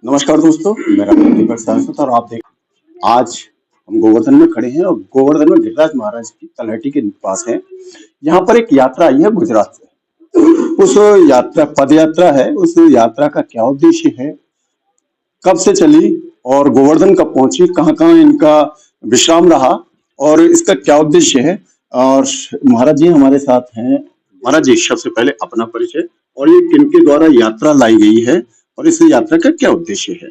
नमस्कार दोस्तों, मेरा नाम दीपक सारस्वत और आप देख आज हम गोवर्धन में खड़े हैं और गोवर्धन में गिरिराज महाराज की तलहटी के पास है। यहाँ पर एक यात्रा आई है गुजरात से। उस यात्रा पद यात्रा है। उस यात्रा का क्या उद्देश्य है, कब से चली और गोवर्धन कब पहुंची, कहाँ कहाँ इनका विश्राम रहा और इसका क्या उद्देश्य है। और महाराज जी हमारे साथ हैं। महाराज जी, सबसे पहले अपना परिचय और ये किनके द्वारा यात्रा लाई गई है और इस यात्रा का क्या उद्देश्य है।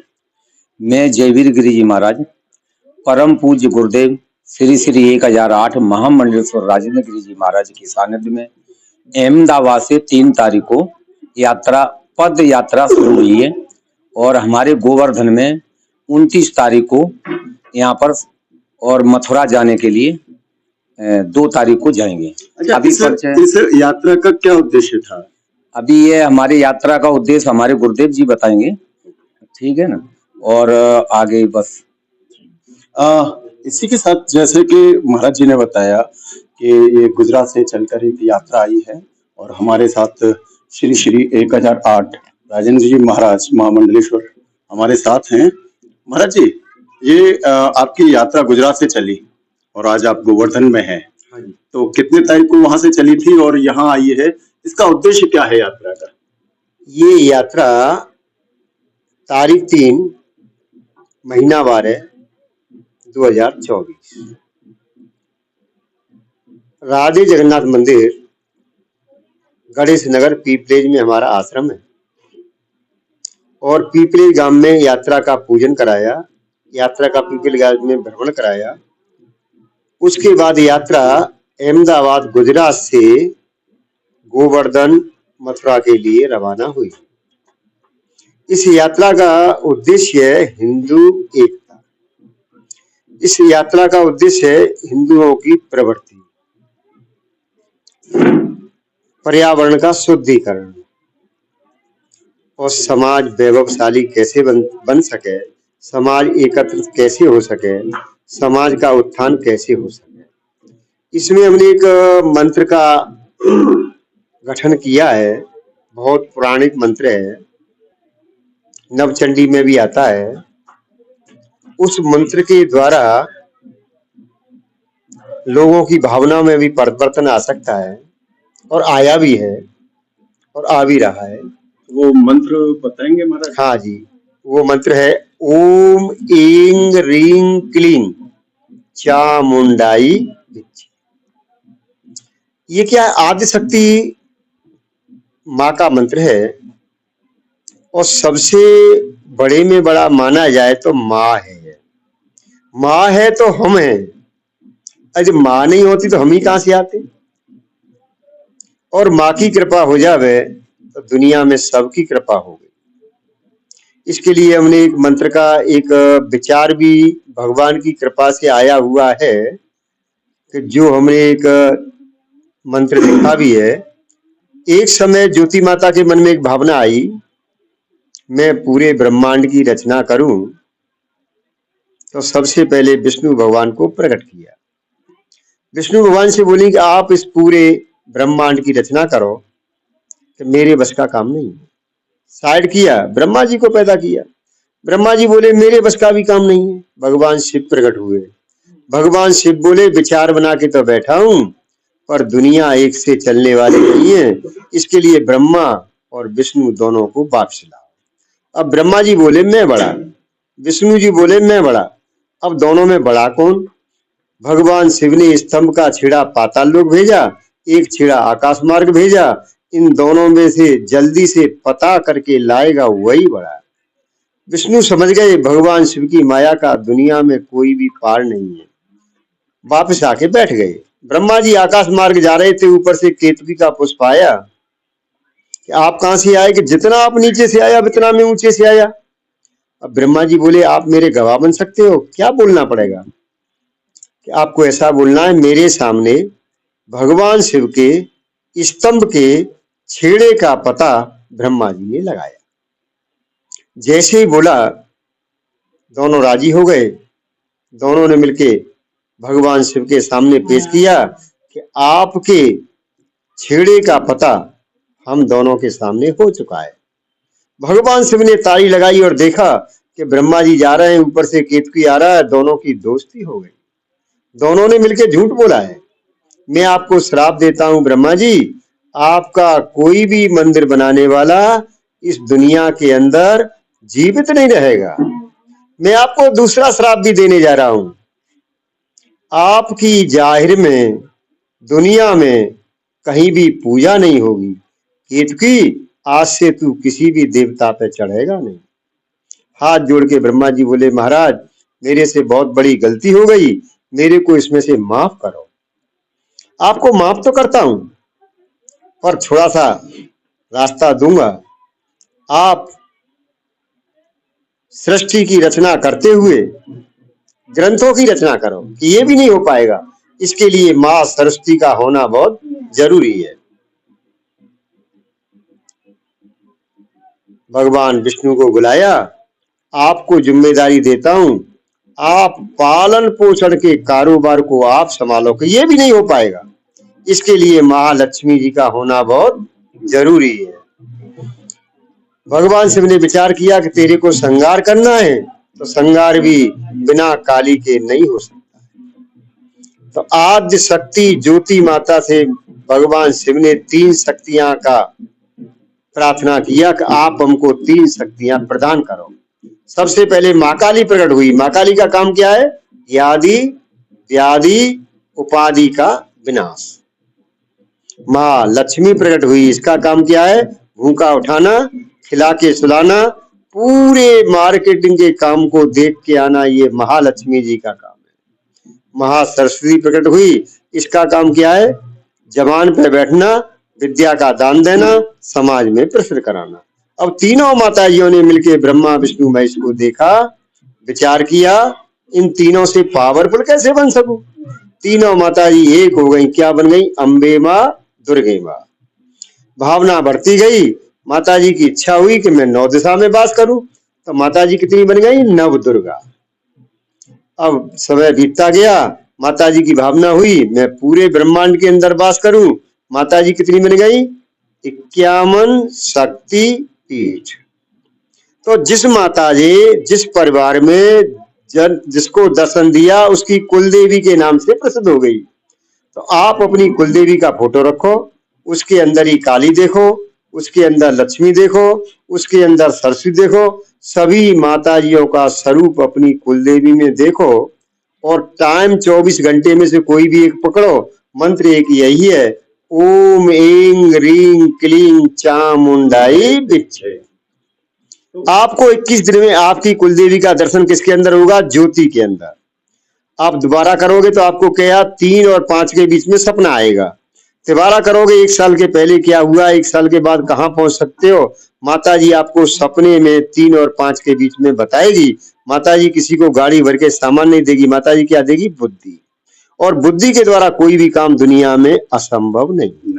मैं जयवीर गिरी जी महाराज, परम पूज्य गुरुदेव श्री श्री 1008 महामंडलेश्वर राजेंद्र गिरी जी महाराज के सानिध्य में अहमदाबाद से 3 तारीख को यात्रा पद यात्रा शुरू हुई है और हमारे गोवर्धन में 29 तारीख को यहाँ पर और मथुरा जाने के लिए 2 तारीख को जाएंगे। अच्छा, इस यात्रा का क्या उद्देश्य था? अभी ये हमारे यात्रा का उद्देश्य हमारे गुरुदेव जी बताएंगे, ठीक है ना। और आगे बस इसी के साथ जैसे कि महाराज जी ने बताया कि ये गुजरात से चलकर एक यात्रा आई है और हमारे साथ श्री श्री 1008 राजेंद्र जी महाराज महामंडलेश्वर हमारे साथ हैं। महाराज जी, ये आपकी यात्रा गुजरात से चली और आज आप गोवर्धन में हैं। तो कितने तारीख को वहां से चली थी और यहाँ आई है, इसका उद्देश्य क्या है यात्रा का? ये यात्रा तारीख 3 महीना 12 2024 राधे जगन्नाथ मंदिर गणेश नगर पीपलेज में हमारा आश्रम है और पीपलेज गांव में यात्रा का पूजन कराया, यात्रा का पीपलेज गांव में भ्रमण कराया। उसके बाद यात्रा अहमदाबाद गुजरात से गोवर्धन मथुरा के लिए रवाना हुई। इस यात्रा का उद्देश्य है हिंदू एकता। इस यात्रा का उद्देश्य है हिंदुओं की प्रवृत्ति, पर्यावरण का शुद्धिकरण और समाज वैभवशाली कैसे बन सके, समाज एकत्रित कैसे हो सके, समाज का उत्थान कैसे हो सके। इसमें हमने एक मंत्र का गठन किया है, बहुत पौराणिक मंत्र है, नवचंडी में भी आता है। उस मंत्र के द्वारा लोगों की भावना में भी परिवर्तन आ सकता है और आया भी है और आ भी रहा है। वो मंत्र बताएंगे महाराज? हाँ जी, वो मंत्र है ओम ऐं ह्रीं क्लीं चामुंडाई विच्चे। ये क्या आदि शक्ति माँ का मंत्र है और सबसे बड़े में बड़ा माना जाए तो माँ है। माँ है तो हम हैं, अरे माँ नहीं होती तो हम ही कहां से आते। और माँ की कृपा हो जावे तो दुनिया में सबकी कृपा हो गई। इसके लिए हमने एक मंत्र का एक विचार भी भगवान की कृपा से आया हुआ है कि जो हमने एक मंत्र लिखा भी है। एक समय ज्योति माता के मन में एक भावना आई, मैं पूरे ब्रह्मांड की रचना करूं, तो सबसे पहले विष्णु भगवान को प्रकट किया। विष्णु भगवान से बोली कि आप इस पूरे ब्रह्मांड की रचना करो, कि मेरे बस का काम नहीं है। साइड किया, ब्रह्मा जी को पैदा किया। ब्रह्मा जी बोले मेरे बस का भी काम नहीं है। भगवान शिव प्रकट हुए। भगवान शिव बोले विचार बना के तो बैठा हूं, पर दुनिया एक से चलने वाली नहीं है, इसके लिए ब्रह्मा और विष्णु दोनों को वापस लाओ। अब ब्रह्मा जी बोले मैं बड़ा, विष्णु जी बोले मैं बड़ा, अब दोनों में बड़ा कौन? भगवान शिव ने स्तंभ का छेड़ा पाताल लोक भेजा, एक छेड़ा आकाश मार्ग भेजा। इन दोनों में से जल्दी से पता करके लाएगा वही बड़ा। विष्णु समझ गए भगवान शिव की माया का दुनिया में कोई भी पार नहीं है, वापस आके बैठ गए। ब्रह्मा जी आकाश मार्ग जा रहे थे, ऊपर से केतकी का पुष्प आया कि आप कहां से आए? कि जितना आप नीचे से आया उतना मैं ऊंचे से आया। अब ब्रह्मा जी बोले आप मेरे गवाह बन सकते हो, क्या बोलना पड़ेगा? कि आपको ऐसा बोलना है मेरे सामने भगवान शिव के स्तंभ के छेड़े का पता ब्रह्मा जी ने लगाया। जैसे ही बोला दोनों राजी हो गए। दोनों ने मिलके भगवान शिव के सामने पेश किया कि आपके छेड़े का पता हम दोनों के सामने हो चुका है। भगवान शिव ने ताली लगाई और देखा कि ब्रह्मा जी जा रहे हैं, ऊपर से केतकी आ रहा है, दोनों की दोस्ती हो गई। दोनों ने मिलकर झूठ बोला है, मैं आपको श्राप देता हूं ब्रह्मा जी, आपका कोई भी मंदिर बनाने वाला इस दुनिया के अंदर जीवित नहीं रहेगा। मैं आपको दूसरा श्राप भी देने जा रहा हूं, आपकी जाहिर में दुनिया में कहीं भी पूजा नहीं होगी। केतकी, आज से तू किसी भी देवता पे चढ़ेगा नहीं। हाथ जोड़ के ब्रह्मा जी बोले, महाराज मेरे से बहुत बड़ी गलती हो गई, मेरे को इसमें से माफ करो। आपको माफ तो करता हूं, पर थोड़ा सा रास्ता दूंगा। आप सृष्टि की रचना करते हुए ग्रंथों की रचना करो, कि ये भी नहीं हो पाएगा। इसके लिए मां सरस्वती का होना बहुत जरूरी है। भगवान विष्णु को बुलाया, आपको जिम्मेदारी देता हूं, आप पालन पोषण के कारोबार को आप संभालो, कि ये भी नहीं हो पाएगा। इसके लिए महालक्ष्मी जी का होना बहुत जरूरी है। भगवान शिव ने विचार किया कि तेरे को श्रृंगार करना है, तो श्रृंगार भी बिना काली के नहीं हो सकता। तो आद्य शक्ति ज्योति माता से भगवान शिव ने 3 शक्तियां का प्रार्थना किया कि आप हमको 3 शक्तियां प्रदान करो। सबसे पहले माँ काली प्रकट हुई। माँ काली का काम क्या है? यादि व्याधि उपाधि का विनाश। माँ लक्ष्मी प्रकट हुई, इसका काम क्या है? भूखा उठाना, खिला के सुलाना, पूरे मार्केटिंग के काम को देख के आना, ये महालक्ष्मी जी का काम है। महासरस्वती प्रकट हुई, इसका काम क्या है? जबान पे बैठना, विद्या का दान देना, समाज में प्रसिद्ध कराना। अब तीनों माताजियों ने मिलकर ब्रह्मा विष्णु महेश को देखा, विचार किया, इन तीनों से पावरफुल कैसे बन सकूं। तीनों माताजी एक हो गई। क्या बन गई? अम्बे माँ, दुर्गे माँ। भावना बढ़ती गई। माताजी की इच्छा हुई कि मैं 9 दिशा में वास करूं, तो माताजी कितनी बन गई? 9 दुर्गा। अब समय बीतता गया, माताजी की भावना हुई मैं पूरे ब्रह्मांड के अंदर वास करूं। माताजी कितनी बन गई? 51 शक्ति पीठ। तो जिस माताजी जिस परिवार में जिसको दर्शन दिया, उसकी कुलदेवी के नाम से प्रसिद्ध हो गई। तो आप अपनी कुलदेवी का फोटो रखो, उसके अंदर ही काली देखो, उसके अंदर लक्ष्मी देखो, उसके अंदर सरस्वती देखो, सभी माताजियों का स्वरूप अपनी कुलदेवी में देखो, और टाइम 24 घंटे में से कोई भी एक पकड़ो। मंत्र एक यही है, ओम ऐं ह्रीं क्लीं चामुंडाई विच्चे। आपको 21 दिन में आपकी कुलदेवी का दर्शन किसके अंदर होगा? ज्योति के अंदर। आप दोबारा करोगे तो आपको क्या 3 और 5 के बीच में सपना आएगा। दोबारा करोगे 1 साल के पहले क्या हुआ, 1 साल के बाद कहां पहुंच सकते हो, माताजी आपको सपने में 3 और 5 के बीच में बताएगी। माताजी किसी को गाड़ी भर के सामान नहीं देगी, माताजी क्या देगी? बुद्धि। और बुद्धि के द्वारा कोई भी काम दुनिया में असंभव नहीं।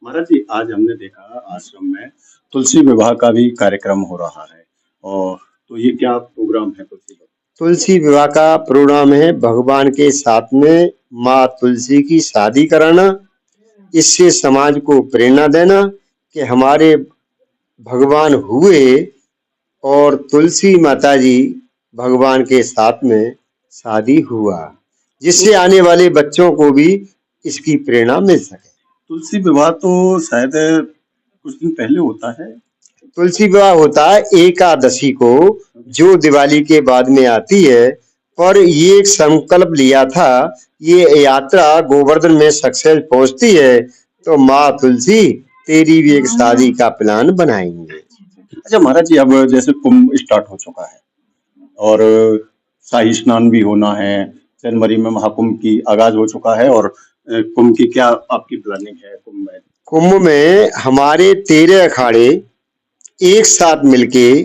महाराज जी, आज हमने देखा आश्रम में तुलसी विवाह का भी कार्यक्रम हो रहा है, और तो ये क्या प्रोग्राम है? तुलसी विवाह का प्रोग्राम है। भगवान के साथ में माँ तुलसी की शादी कराना, इससे समाज को प्रेरणा देना कि हमारे भगवान हुए और तुलसी माता जी भगवान के साथ में शादी हुआ, जिससे आने वाले बच्चों को भी इसकी प्रेरणा मिल सके। तुलसी विवाह तो शायद कुछ दिन पहले होता है। तुलसी विवाह होता है एकादशी को, जो दिवाली के बाद में आती है। पर ये एक संकल्प लिया था, ये यात्रा गोवर्धन में सक्सेस पहुंचती है तो माँ तुलसी तेरी भी एक शादी का प्लान बनाएंगे। अच्छा महाराज जी, अब जैसे कुंभ स्टार्ट हो चुका है और शाही स्नान भी होना है, जनवरी में महाकुंभ की आगाज हो चुका है, और कुंभ की क्या आपकी प्लानिंग है? कुंभ में हमारे 13 अखाड़े एक साथ मिलके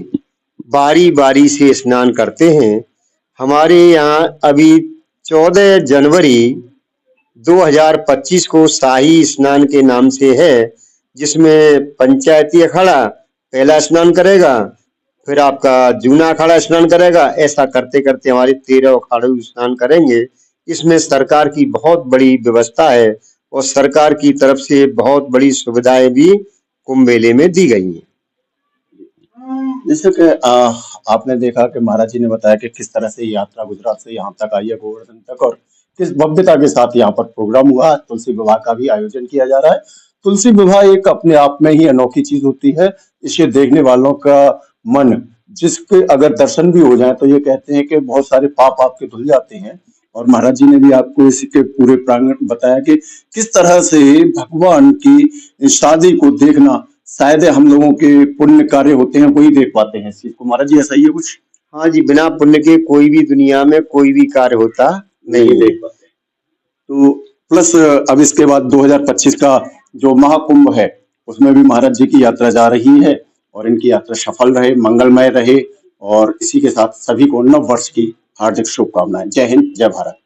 बारी बारी से स्नान करते हैं। हमारे यहाँ अभी 14 जनवरी 2025 को शाही स्नान के नाम से है, जिसमें पंचायती अखाड़ा पहला स्नान करेगा, फिर आपका जूना अखाड़ा स्नान करेगा। ऐसा करते करते हमारे 13 अखाड़े स्नान करेंगे। इसमें सरकार की बहुत बड़ी व्यवस्था है और सरकार की तरफ से बहुत बड़ी सुविधाएं भी कुंभ मेले में दी गई हैं। जैसे कि आपने देखा कि महाराज जी ने बताया कि किस तरह से यात्रा गुजरात से यहाँ तक आई है गोवर्धन तक, और किस भव्यता के साथ यहाँ पर प्रोग्राम हुआ। तुलसी विवाह का भी आयोजन किया जा रहा है। तुलसी विवाह एक अपने आप में ही अनोखी चीज होती है। इसे देखने वालों का मन, जिसके अगर दर्शन भी हो जाए तो ये कहते हैं कि बहुत सारे पाप आपके धुल जाते हैं। और महाराज जी ने भी आपको इसके पूरे प्रांगण बताया कि किस तरह से भगवान की शादी को देखना शायद हम लोगों के पुण्य कार्य होते हैं वही देख पाते हैं इस चीज को। महाराज जी ऐसा ही है कुछ? हाँ जी, बिना पुण्य के कोई भी दुनिया में कोई भी कार्य होता नहीं नहीं। देख पाते। तो प्लस अब इसके बाद 2025 का जो महाकुंभ है उसमें भी महाराज जी की यात्रा जा रही है, और इनकी यात्रा सफल रहे, मंगलमय रहे। और इसी के साथ सभी को नव वर्ष की हार्दिक शुभकामनाएं। जय हिंद, जय भारत।